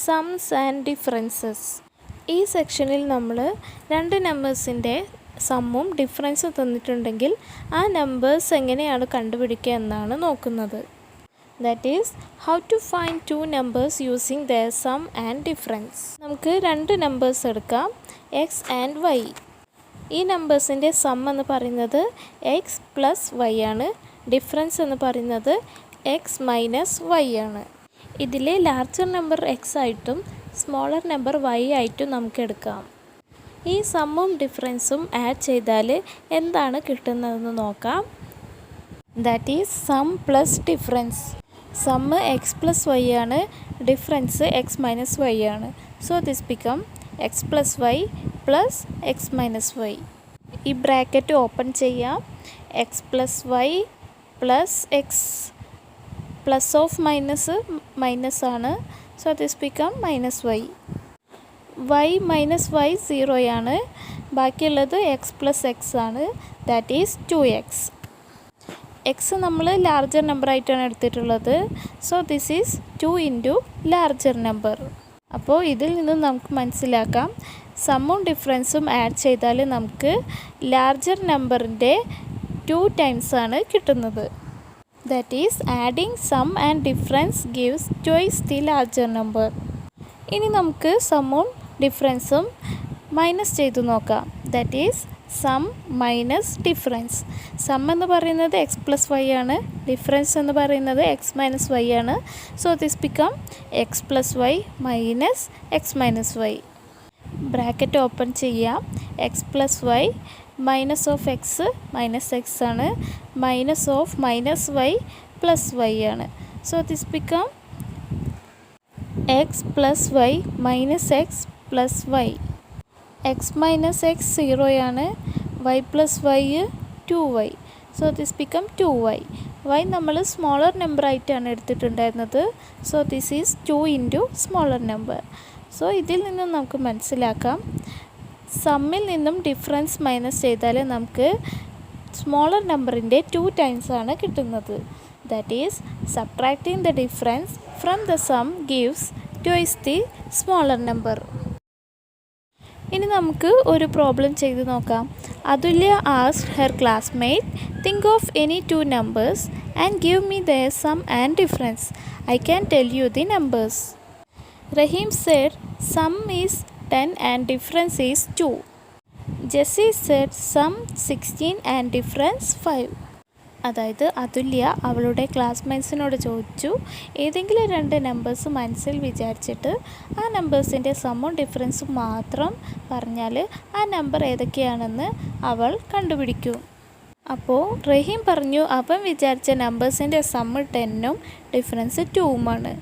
സംസ് and differences. ഈ സെക്ഷനിൽ നമ്മൾ രണ്ട് നമ്പേഴ്സിൻ്റെ സമ്മും ഡിഫറൻസും തന്നിട്ടുണ്ടെങ്കിൽ ആ നമ്പേഴ്സ് എങ്ങനെയാണ് കണ്ടുപിടിക്കുക എന്നാണ് നോക്കുന്നത്. That is how to find two numbers using their sum and difference. നമുക്ക് രണ്ട് നമ്പേഴ്സ് എടുക്കാം, എക്സ് ആൻഡ് വൈ. ഈ നമ്പേഴ്സിൻ്റെ സം എന്ന് പറയുന്നത് എക്സ് പ്ലസ് വൈ ആണ്, ഡിഫറൻസ് എന്ന് പറയുന്നത് എക്സ് മൈനസ് വൈ ആണ്. ഇതിൽ ലാർജർ നമ്പർ എക്സ് ആയിട്ടും സ്മോളർ നമ്പർ വൈ ആയിട്ടും നമുക്ക് എടുക്കാം. ഈ സമ്മും ഡിഫറൻസും ആഡ് ചെയ്താൽ എന്താണ് കിട്ടുന്നതെന്ന് നോക്കാം. That is sum plus difference. Sum x plus y ആണ്, ഡിഫറൻസ് എക്സ് മൈനസ് വൈ ആണ്. So this become x plus y plus x minus y. ഈ ബ്രാക്കറ്റ് ഓപ്പൺ ചെയ്യാം. X plus y plus x plus of minus minus ആണ്. So this become minus y. Y minus y 0 ആണ്, ബാക്കിയുള്ളത് x plus x ആണ്. That is 2x. X നമ്മൾ larger number ആയിട്ടാണ് എടുത്തിട്ടുള്ളത്. So this is 2 into larger number. അപ്പോൾ ഇതിൽ നിന്നും നമുക്ക് മനസ്സിലാക്കാം സമ്മും ഡിഫറൻസും ആഡ് ചെയ്താൽ നമുക്ക് ലാർജർ നമ്പറിൻ്റെ 2 ടൈംസ് ആണ് കിട്ടുന്നത്. That is adding sum and difference gives twice the larger number. ഇനി നമുക്ക് സമ്മും ഡിഫറൻസും മൈനസ് ചെയ്തു നോക്കാം. That is sum minus difference. Sum എന്ന് പറയുന്നത് എക്സ് പ്ലസ് വൈ ആണ്, ഡിഫറൻസ് എന്ന് പറയുന്നത് എക്സ് മൈനസ് വൈ ആണ്. So this become x plus y minus x minus y. Bracket open ചെയ്യാം. X plus y minus of x minus x ആണ്, minus of minus y plus y ആണ്. So this become x plus y minus x plus y. X minus x 0 ആണ്, y plus y 2y. So this become 2y. Y നമ്മൾ smaller number ആയിട്ടാണ് എടുത്തിട്ടുണ്ടായിരുന്നത്. So this is 2 into smaller number. So ഇതിൽ നിന്നും നമുക്ക് മനസ്സിലാക്കാം സമ്മിൽ നിന്നും difference minus ചെയ്താൽ നമുക്ക് സ്മോളർ നമ്പറിൻ്റെ 2 ടൈംസ് ആണ് കിട്ടുന്നത്. That is subtracting the difference from the sum gives twice the smaller number. ഇനി നമുക്ക് ഒരു പ്രോബ്ലം ചെയ്ത് നോക്കാം. Athulya asked her classmate think of any 2 numbers and give me their sum and difference. I can tell you the numbers. Rahim said sum is 10 and difference is 2. Jessie said sum 16 and difference 5. അതായത് അതുല്യ അവളുടെ ക്ലാസ്മേറ്റ്സിനോട് ചോദിച്ചു ഏതെങ്കിലും 2 numbers മനസ്സിൽ വിചാരിച്ചിട്ട് ആ നമ്പേഴ്സിൻ്റെ സമ്മും ഡിഫറൻസും മാത്രം പറഞ്ഞാൽ ആ നമ്പർ ഏതൊക്കെയാണെന്ന് അവൾ കണ്ടുപിടിക്കും. അപ്പോൾ റഹീം പറഞ്ഞു അവൻ വിചാരിച്ച നമ്പേഴ്സിൻ്റെ സമ്മ് 10ഉം ഡിഫറൻസ് 2ഉമാണ്.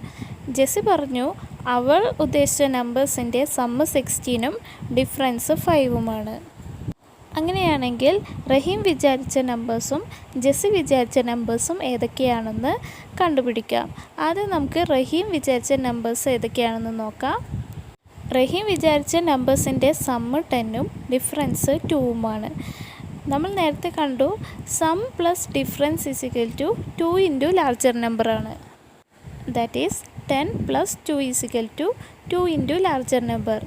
ജെസ്സി പറഞ്ഞു അവൾ ഉദ്ദേശിച്ച നമ്പേഴ്സിൻ്റെ സമ്മ് 16ഉം ഡിഫറൻസ് 5ഉമാണ്. അങ്ങനെയാണെങ്കിൽ റഹീം വിചാരിച്ച നമ്പേഴ്സും ജെസ്സി വിചാരിച്ച നമ്പേഴ്സും ഏതൊക്കെയാണെന്ന് കണ്ടുപിടിക്കാം. ആദ്യം നമുക്ക് റഹീം വിചാരിച്ച നമ്പേഴ്സ് ഏതൊക്കെയാണെന്ന് നോക്കാം. റഹീം വിചാരിച്ച നമ്പേഴ്സിൻ്റെ സമ്മ് 10ഉം ഡിഫറൻസ് 2ഉമാണ്. നമ്മൾ നേരത്തെ കണ്ടു sum plus difference is equal to 2 into larger നമ്പറാണ്. That is 10 plus 2 is equal to 2 into larger number.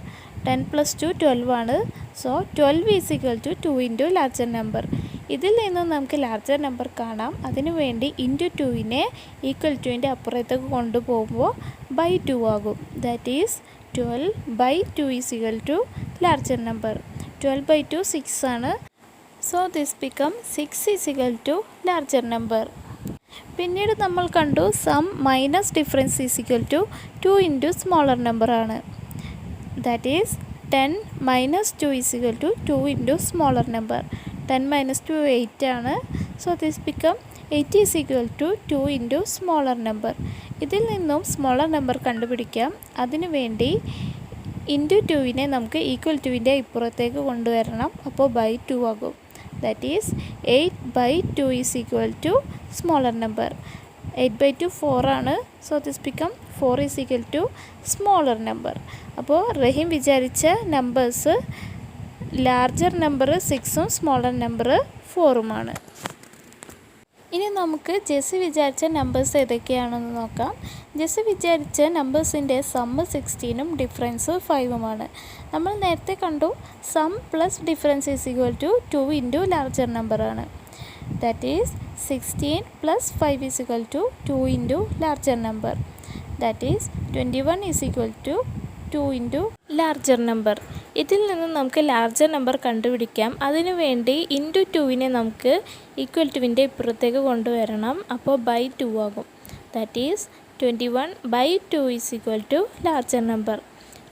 10 plus 2 12 ആണ്. So 12 is equal to 2 into larger number. ഇതിൽ നിന്ന് നമുക്ക് ലാർജർ നമ്പർ കാണാം. അതിനുവേണ്ടി ഇൻറ്റു 2നെ ഈക്വൽ ടുവിൻ്റെ അപ്പുറത്തേക്ക് കൊണ്ടുപോകുമ്പോൾ ബൈ 2 ആകും. That is 12 by 2 is equal to larger number. 12 by 2 6 ആണ്. So this become 6 is equal to larger number. പിന്നീട് നമ്മൾ കണ്ടു sum minus difference is equal to 2 into smaller നമ്പറാണ്. That is 10 minus 2 is equal to 2 into smaller number. 10 minus 2 8 ആണ്. So this become 8 is equal to 2 into smaller number. ഇതിൽ നിന്നും smaller number കണ്ടുപിടിക്കാം. അതിനു വേണ്ടി ഇൻറ്റു 2നെ നമുക്ക് ഈക്വൽ ടുവിൻ്റെ ഇപ്പുറത്തേക്ക് കൊണ്ടുവരണം. അപ്പോൾ ബൈ 2 ആകും. That is 8 by 2 is equal to smaller number. 8 by 2 4 ആണ്. So this become 4 is equal to smaller number. അപ്പോൾ റഹീം വിചാരിച്ച നമ്പേഴ്സ് ലാർജർ നമ്പർ 6ഉം സ്മോളർ നമ്പർ 4ഉമാണ്. ഇനി നമുക്ക് ജെസ്സി വിചാരിച്ച നമ്പേഴ്സ് ഏതൊക്കെയാണെന്ന് നോക്കാം. ജെസ്സി വിചാരിച്ച നമ്പേഴ്സിൻ്റെ സമ്മ് 16ഉം ഡിഫറൻസ് 5ഉമാണ്. നമ്മൾ നേരത്തെ കണ്ടു sum plus difference is equal to 2 into larger നമ്പറാണ്. That is 16 plus 5 is equal to 2 into larger number. That is 21 is equal to 2 into larger number. ഇതിൽ നിന്ന് നമുക്ക് ലാർജർ നമ്പർ കണ്ടുപിടിക്കാം. അതിനു വേണ്ടി ഇൻറ്റു 2വിനെ നമുക്ക് ഈക്വൽ ടുവിൻ്റെ ഇപ്പുറത്തേക്ക് കൊണ്ടുവരണം. അപ്പോൾ ബൈ 2 ആകും. That is 21/2 is equal to larger number.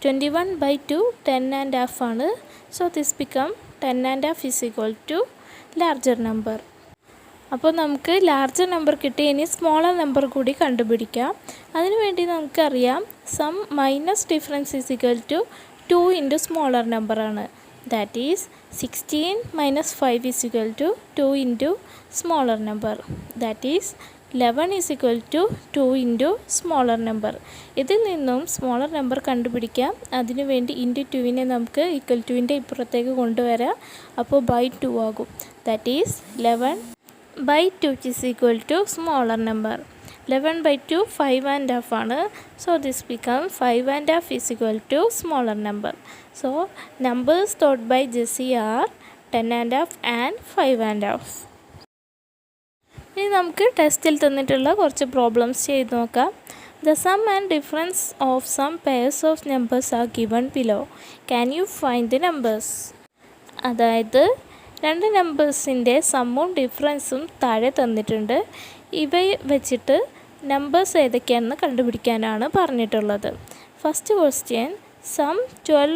21/2 10.5 ആണ്. So this become 10.5 is equal to larger number. അപ്പോൾ നമുക്ക് ലാർജർ നമ്പർ കിട്ടി. ഇനി സ്മോളർ നമ്പർ കൂടി കണ്ടുപിടിക്കാം. അതിനുവേണ്ടി നമുക്കറിയാം sum minus difference is equal to 2 into smaller നമ്പറാണ്. That is 16 minus 5 is equal to 2 into smaller number. That is 11 is equal to 2 into smaller number. ഇതിൽ നിന്നും സ്മോളർ നമ്പർ കണ്ടുപിടിക്കാം. അതിനുവേണ്ടി ഇൻറ്റു 2വിനെ നമുക്ക് ഈക്വൽ ടുവിൻ്റെ ഇപ്പുറത്തേക്ക് കൊണ്ടുവരാം. അപ്പോൾ ബൈ 2 ആകും. That is 11/2 is equal to smaller number. 11/2 5.5 ആണ്. So this become 5.5 is equal to smaller number. So numbers thought by Jessie are 10.5 and 5.5. ഇനി നമുക്ക് ടെസ്റ്റിൽ തന്നിട്ടുള്ള കുറച്ച് പ്രോബ്ലംസ് ചെയ്ത് നോക്കാം. The sum and difference of some pairs of numbers are given below. Can you find the numbers? അതായത് രണ്ട് നമ്പേഴ്സിൻ്റെ സമ്മും ഡിഫറൻസും താഴെ തന്നിട്ടുണ്ട്. ഇവ വെച്ചിട്ട് നമ്പേഴ്സ് ഏതൊക്കെയാണെന്ന് കണ്ടുപിടിക്കാനാണ് പറഞ്ഞിട്ടുള്ളത്. First question sum 12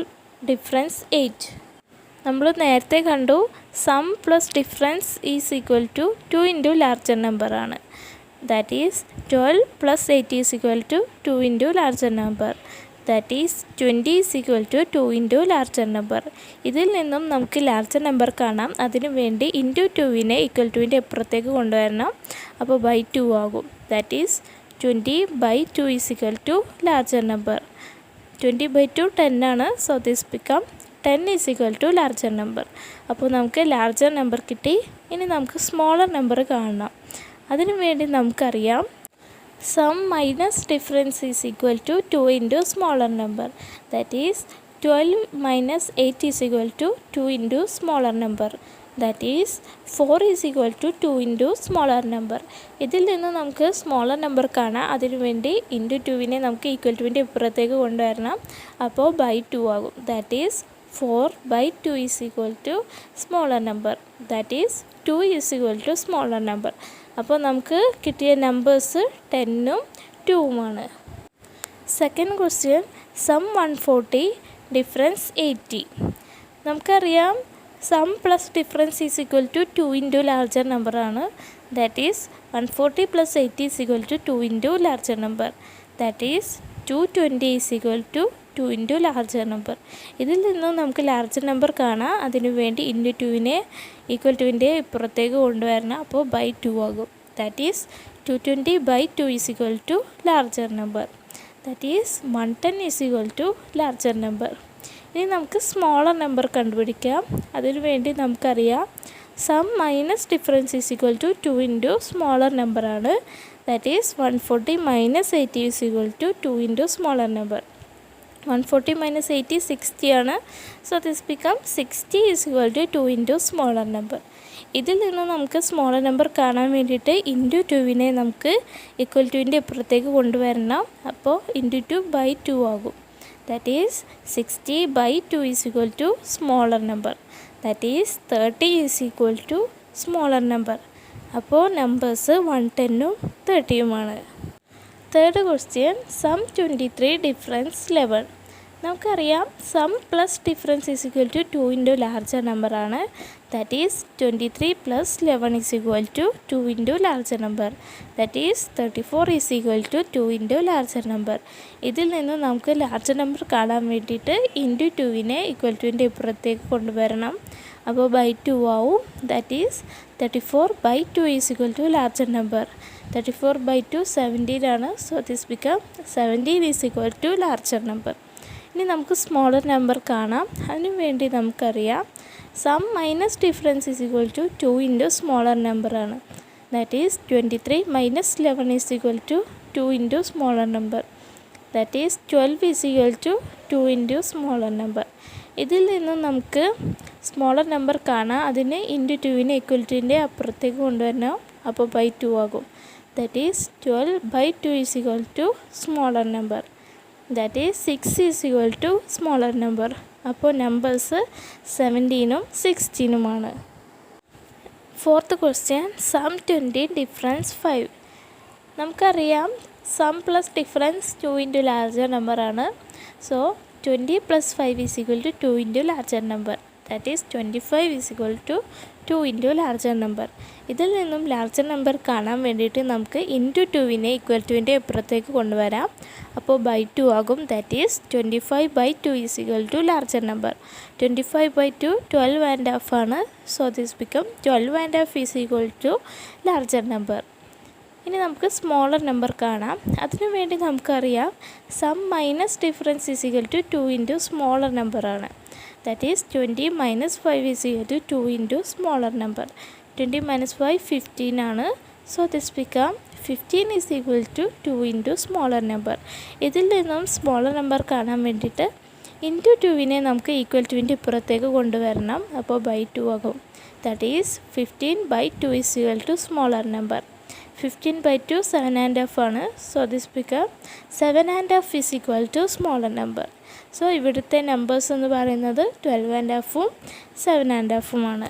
difference 8. നമ്മൾ നേരത്തെ കണ്ടു sum plus difference is equal to 2 into larger നമ്പറാണ്. That is 12 plus 8 is equal to 2 into larger number. That is 20 is equal to 2 into larger number. ഇതിൽ നിന്നും നമുക്ക് ലാർജർ നമ്പർ കാണാം. അതിനു വേണ്ടി ഇൻറ്റു 2വിനെ ഈക്വൽ ടുവിൻ്റെ ഇപ്പുറത്തേക്ക് കൊണ്ടുവരണം. അപ്പോൾ ബൈ 2 ആകും. That is 20/2 is equal to larger number. 20/2 10 ആണ്. So this become 10 is equal to larger number. അപ്പോൾ നമുക്ക് ലാർജർ നമ്പർ കിട്ടി. ഇനി നമുക്ക് സ്മോളർ നമ്പർ കാണണം. അതിനു വേണ്ടി നമുക്കറിയാം sum minus difference is equal to 2 into smaller number. That is 12 minus 8 is equal to 2 into smaller number. That is 4 is equal to 2 into smaller number. ഇതിൽ നിന്ന് നമുക്ക് സ്മോളർ നമ്പർ കാണാം. അതിനുവേണ്ടി ഇൻറ്റു 2വിനെ നമുക്ക് ഈക്വൽ ടുവിൻ്റെ ഇപ്പുറത്തേക്ക് കൊണ്ടുവരണം. അപ്പോൾ ബൈ 2 ആകും. That is 4/2 is equal to smaller number. That is 2 is equal to smaller number. അപ്പോൾ നമുക്ക് കിട്ടിയ നമ്പേഴ്സ് 10ഉം 2ഉമാണ്. Second question sum 140 difference 80. നമുക്കറിയാം sum plus difference is equal to 2 into larger നമ്പറാണ്. That is 140 plus 80 is equal to 2 into larger number. That is 220 is equal to 2 into larger number. ഇതിൽ നിന്നും നമുക്ക് ലാർജർ നമ്പർ കാണാം. അതിനു വേണ്ടി into 2വിനെ equal ടുവിൻ്റെ ഇപ്പുറത്തേക്ക് കൊണ്ടുവരണം. അപ്പോൾ ബൈ 2 ആകും. That is 220/2 is equal to larger number. That is 110 is equal to larger number. ഇനി നമുക്ക് സ്മോളർ നമ്പർ കണ്ടുപിടിക്കാം. അതിനു വേണ്ടി നമുക്കറിയാം sum minus difference is equal to 2 into smaller നമ്പറാണ്. That is 140 minus 80 is equal to 2 into smaller number. 140 minus 80 60 ആണ്. So this become 60 is equal to 2 into smaller number. ഇതിൽ നിന്ന് നമുക്ക് സ്മോളർ നമ്പർ കാണാൻ വേണ്ടിയിട്ട് ഇൻറ്റു 2വിനെ നമുക്ക് ഈക്വൽ ടുവിൻ്റെ ഇപ്പുറത്തേക്ക് കൊണ്ടുവരണം. അപ്പോൾ ഇൻറ്റു 2/2 ആകും. That is 60/2 is equal to smaller number. That is 30 is equal to smaller number. അപ്പോൾ നമ്പേഴ്സ് 110ഉം 30ഉമാണ്. Third question sum 23 difference 11. നമുക്കറിയാം sum plus difference is equal to 2 into larger നമ്പറാണ്. That is 23 plus 11 is equal to 2 into larger number. That is 34 is equal to 2 into larger number. ഇതിൽ നിന്ന് നമുക്ക് larger number കാണാൻ വേണ്ടിയിട്ട് into 2വിനെ equal ടുവിൻ്റെ ഇപ്പുറത്തേക്ക് കൊണ്ടുവരണം. അപ്പോൾ ബൈ 2 ആവും. That is 34/2 is equal to larger number. 34/2 17 ആണ്. So this become 17 is equal to larger number. ഇനി നമുക്ക് സ്മോളർ നമ്പർ കാണാം. അതിനു വേണ്ടി നമുക്കറിയാം sum minus difference is equal to 2 into smaller നമ്പറാണ്. that is 23 minus 11 is equal to 2 into smaller number, that is 12 is equal to 2 into smaller number. ഇതിൽ നിന്നും നമുക്ക് സ്മോളർ നമ്പർ കാണാം, അതിന് ഇൻറ്റു ടുവിനെ ഇക്വലിറ്റിൻ്റെ അപ്പുറത്തേക്ക് കൊണ്ടുവരണം, അപ്പോൾ ബൈ 2 ആകും. That is 12 by 2 is equal to smaller number, that is 6 is equal to smaller number. അപ്പോൾ നമ്പേഴ്സ് 17ഉം 16ഉമാണ്. Fourth question, sum 20 difference 5. നമുക്കറിയാം sum plus difference 2 into larger നമ്പറാണ്. So 20 plus 5 is equal to 2 into larger number, that is 25 is equal to 2 into larger number. ഇതിൽ നിന്നും larger number കാണാൻ വേണ്ടിയിട്ട് നമുക്ക് ഇൻറ്റു ടുവിനെ ഈക്വൽ ടുവിൻ്റെ അപ്പുറത്തേക്ക് കൊണ്ടുവരാം, അപ്പോൾ ബൈ 2 ആകും. That is 25 by 2 is equal to larger number. 25 by 2 12 and half ആണ്. So this become 12 and half is equal to larger number. ഇനി നമുക്ക് സ്മോളർ നമ്പർ കാണാം. അതിനു വേണ്ടി നമുക്കറിയാം sum minus difference is equal to 2 into smaller നമ്പറാണ്. That is 20 minus 5 is equal to 2 into smaller number. 20 minus 5 15 ആണ്. So this become 15 is equal to 2 into smaller number. ഇതിൽ നിന്നും സ്മോളർ നമ്പർ കാണാൻ വേണ്ടിയിട്ട് ഇൻറ്റു ടുവിനെ നമുക്ക് ഈക്വൽ ടുവിൻ്റെ ഇപ്പുറത്തേക്ക് കൊണ്ടുവരണം, അപ്പോൾ ബൈ 2 ആകും. That is 15 by 2 is equal to smaller number. 15 by 2 7 and half ആണ്. So this become 7 and half is equal to smaller number. സോ ഇവിടുത്തെ നമ്പേഴ്സ് എന്ന് പറയുന്നത് 12 and half ഉം 7 and half ഉമാണ്.